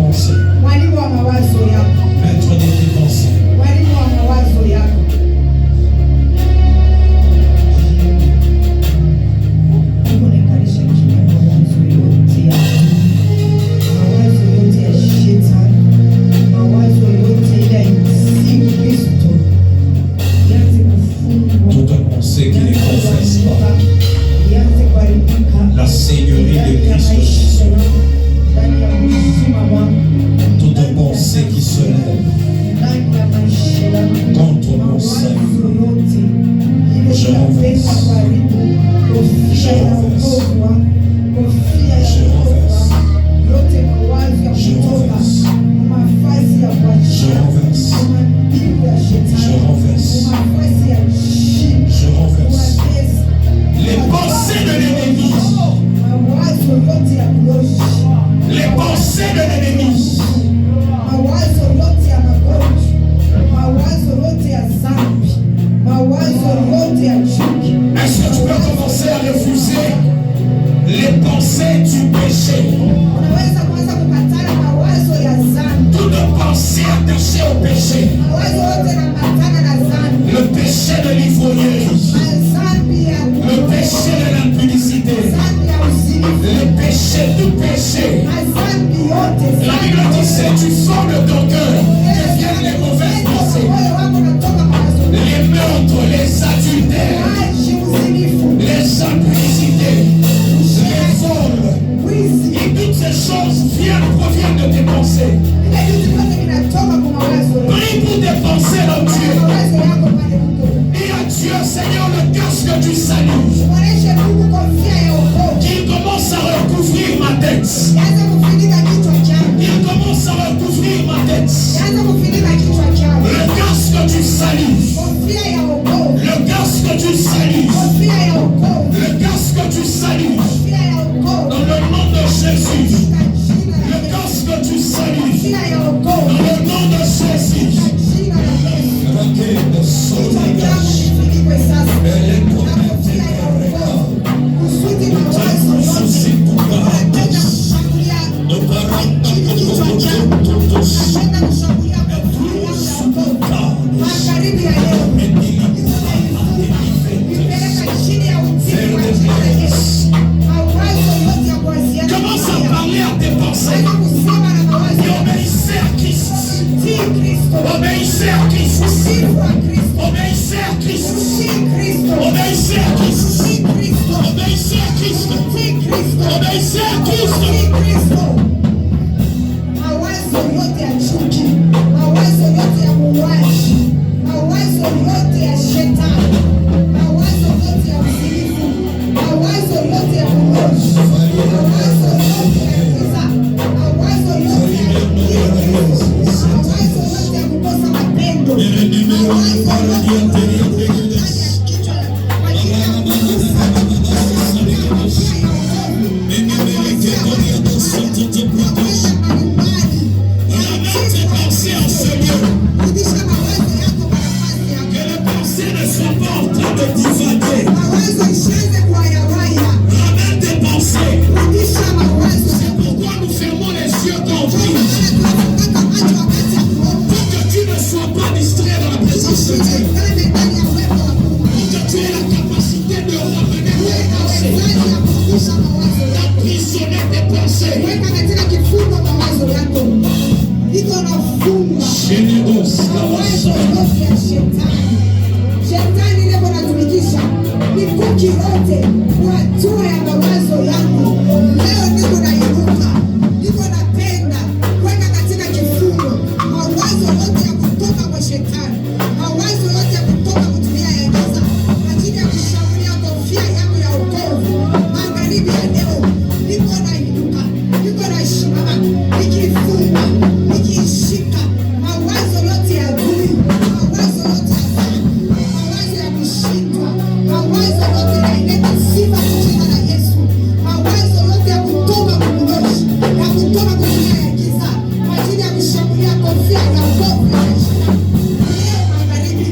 pensées. Mwalimu wa mawazo yako. Maître de tes pensées. Mwalimu wa mawazo yako. Mungu nikarisha kile mawazo yote ya shetani, mawazo yote ya si Kristo yanze kufungwa. Toute pensée qui ne confesse pas Yanze kuharibika. la Seigneurie de Christ. Ndani ya uzima wangu. Toute pensée qui se lève contre mon salut, je renverse. Je renverse. Je renverse. Je renverse. Je renverse. Je renverse. Je renverse. Les pensées de l'ennemi. Les pensées de l'ennemi. Mawazo yote ya magonjwa, mawazo yote ya dhambi, mawazo yote ya chuki. Est-ce que tu peux commencer à refuser les pensées du péché? Unaweza kuanza kukatana mawazo ya dhambi. Toute pensée attachée au péché. Mawazo yote yanapatana na dhambi. Le péché de l'ivrognerie. Dhambi ya Le péché de l'impudicité. dhambi ya uzinifu. Le péché du péché. Dhambi yote. La Bible dit c'est du fond de ton cœur que viennent les mauvaises pensées. Moyo wako unatoka mawazo. Les meurtres, les adultères, Maji, uzinifu, les impunicités, les vols. wizi. Et toutes ces choses proviennent de tes pensées. Ile vitu vyote vinatoka kwa mawazo. Prie pour tes pensées dans Dieu. Mawazo yako pale mtu. Et à Dieu, Seigneur, le casque du salut. Mwoneshe Mungu kofia ya wokovu. Qu'il commence à recouvrir ma tête. Yaanze kufunika kichwa changu. Il commence à recouvrir ma tête. Yaanze kufunika kichwa changu. Le casque du salut. Kofia ya wokovu. Le casque du salut. Kofia ya wokovu. Le casque du salut. Kofia ya wokovu. Dans le nom de Jésus. Katika jina la Le Yesu. casque du salut. Kofia ya wokovu. Dans le nom de Jésus. Katika jina la Yesu. Raquel, Kichwa changu kifunikwe sasa. Na kofia ya wokovu. Kusudi mawazo yote. Napenda kushambulia kichwa changu. Napenda kushambulia kofia ya wokovu. Magharibi ya leo. Nipeleka chini ya utii wa jina la Yesu. Mawazo yote ya kuwasiliana. commence à parler à tes pensées. Anza kusema na mawazo Et yako. obéissez à Christ. Tii Kristo. Obéissez à Christ. Sifu wa Kristo. Obéissez à Christ. Tii Kristo. Obéissez à Christ. Tii Kristo. Obéissez à Christ. Tii Kristo. Obéissez à Christ. Tii Kristo. Mawazo yote ya chuki, mawazo yote ya muuaji, mawazo yote ya shetani, mawazo yote ya uzinifu, mawazo yote ya uovu, mawazo yote ya giza, mawazo yote ya mawazo yote ya kukosa mapendo, mawazo yote ya kichwa kwa ajili ya kukosa Tes pensées en ce lieu. Que les pensées ne soient pas en train de divaguer. Ramène tes pensées. C'est pourquoi nous fermons les yeux quand on prie. Pour que tu ne sois pas distrait dans la présence de Dieu. Pour que tu aies la capacité de ramener tes pensées. D'emprisonner tes pensées. Généros, Shetani leo anatumikisha mikuki yote kwa hatua ya mawazo yangu. Leo niko nainuka, niko napenda kwenda katika kifungo. Mawazo yote ya kutoka kwa shetani, mawazo yote ya kutoka kutumia ya giza kwa ajili ya kushambulia kofia yangu ya wokovu. Magharibi ya leo niko nainuka, niko nasimama, nikifunga, nikishika mawazo yote ya adui, mawazo yote ya dhambi, mawazo ya kushindwa, mawazo yote yanaleta sifa kwa jina la Yesu, mawazo yote ya kutoka kuongozi, ya kutoka kutumia ya giza kwa ajili ya kushambulia kofia ya wokovu ya maisha yangu. Leo magharibi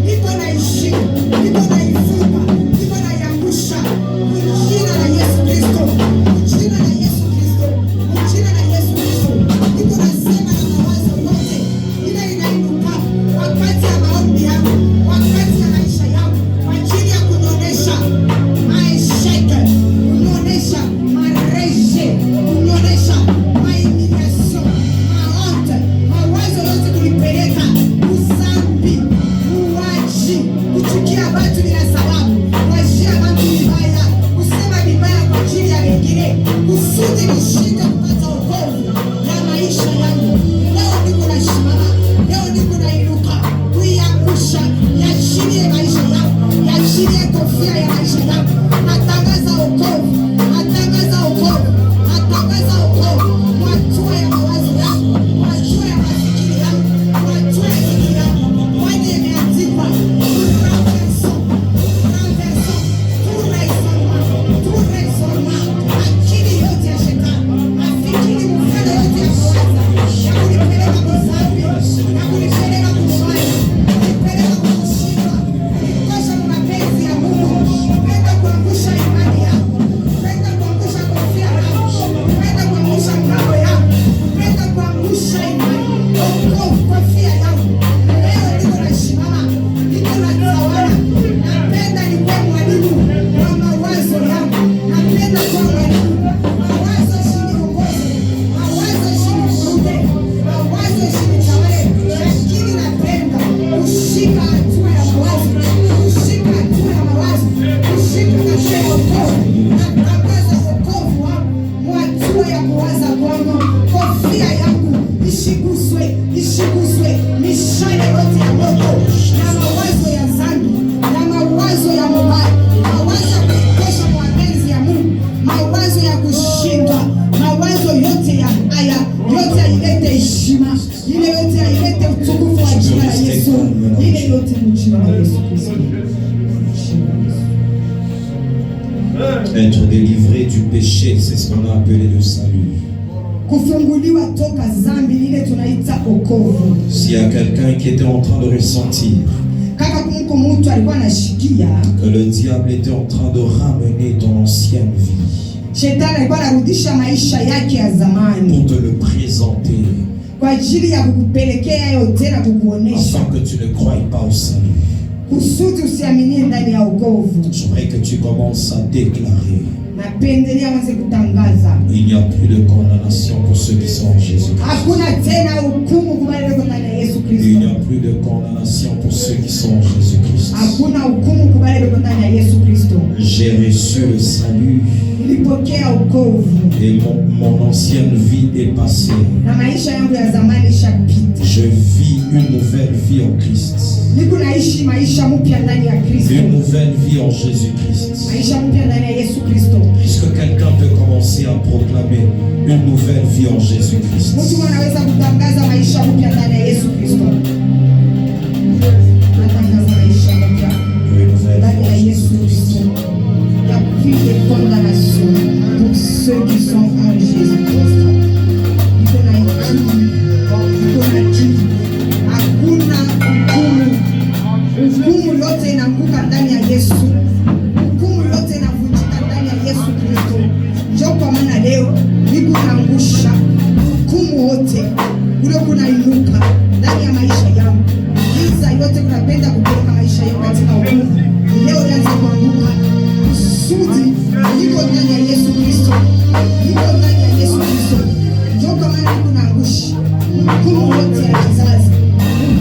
niko naishika, niko naifunga, niko naiangusha kwa jina la Yesu Kristo, kwa jina la Yesu Kristo, kwa jina la Yesu Kristo. Être délivré du péché, c'est ce qu'on a appelé le salut. Kufunguliwa toka zambi lile tunaita wokovu. S'il y a quelqu'un qui était en train de ressentir Kaka kumko mtu alikuwa anashikia que le diable était en train de ramener ton ancienne vie shetani alikuwa anarudisha maisha yake ya zamani pour te le présenter, kwa ajili ya kukupelekea yote na kukuonesha afin que tu ne croies pas au salut, kusudi usiaminie ndani ya wokovu. j'aimerais que tu commences à déclarer: Napendelea mwanze kutangaza il n'y a plus de condamnation pour ceux qui sont en Jésus-Christ. hakuna tena hukumu kwa wale walio ndani ya Yesu Il Kristo. n'y a plus de condamnation pour ceux qui sont en Jésus-Christ. Hakuna hukumu kwa wale walio ndani ya Yesu Kristo. J'ai reçu le salut Nilipokea wokovu et mon ancienne vie est passée. na maisha yangu ya zamani ishapita. Je vis une nouvelle vie en Christ. Niko naishi maisha mpya ndani ya Kristo. Une nouvelle vie en Jésus-Christ. Maisha mpya ndani ya Yesu Kristo. Est-ce que quelqu'un peut commencer à proclamer une nouvelle vie en Jésus-Christ? Mtu anaweza kutangaza maisha mpya ndani ya Yesu Kristo. Natangaza maisha mpya Une nouvelle ndani vie ya en Yesu Kristo. Il n'y a plus de condamnation pour ceux qui sont en Jésus-Christ. Niko na hekima, niko na akili. Hakuna hukumu. Hukumu yote inaanguka ndani ya Yesu. Hukumu yote inavunjika ndani ya Yesu Kristo. Njoo kwa maana leo niko naangusha hukumu wote ule kunainuka ndani ya maisha yangu. Giza yote kunapenda kupeleka maisha yangu katika hukumu. Leo ianze kuanguka. Kusudi niko ndani ya Yesu Kristo. Niko ndani ya Yesu Kristo. Njoo kwa maana niko naangusha hukumu yote ya kizazi.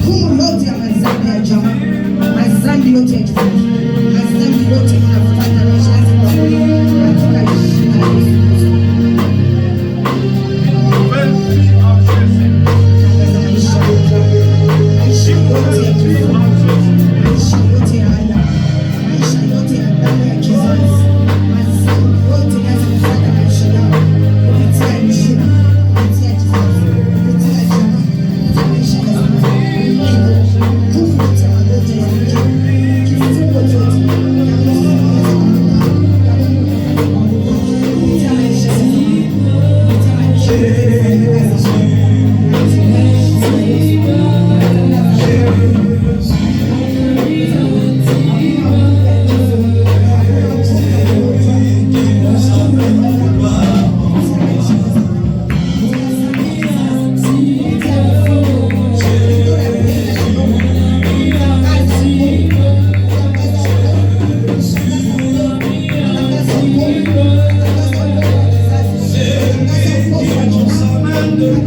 Hukumu yote ya mazambi ya jamaa. Mazambi yote ya kizazi. Mazambi yote yanafuata maisha yangu kwa Mungu. Katika jina la Yesu Kristo. Tangaza maisha yote. Maisha yote ya kifo. Maisha yote ya haya. Maisha yote ya damu ya kizazi. Mazambi yote yaanze kufuata maisha yao. Kupitia jina. Kupitia kizazi. Kupitia jamaa. Kupitia maisha ya zamani. Nguvu yote ya magonjwa ya mke. Kifungo chote. Kupitia maisha ya zamani. Kupitia maisha ya zamani. Tangaza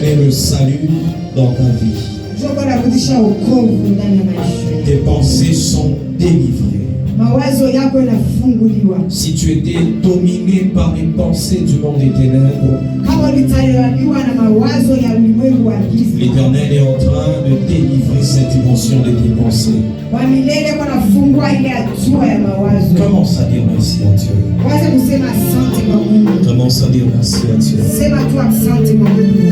ramener le salut dans ta vie. Njoo anarudisha wokovu ndani ya maisha yako. Tes pensées sont délivrées. Mawazo yako yanafunguliwa. Si tu étais dominé par les pensées du monde des ténèbres, Kama ulitawaliwa na mawazo ya ulimwengu wa giza, l'Éternel est en train de délivrer cette dimension de tes pensées. wa milele wanafungua ile hatua ya mawazo. Commence à dire merci à Dieu. Kwanza kusema asante kwa Mungu. Commence à dire merci à Dieu. Sema tu asante kwa Mungu.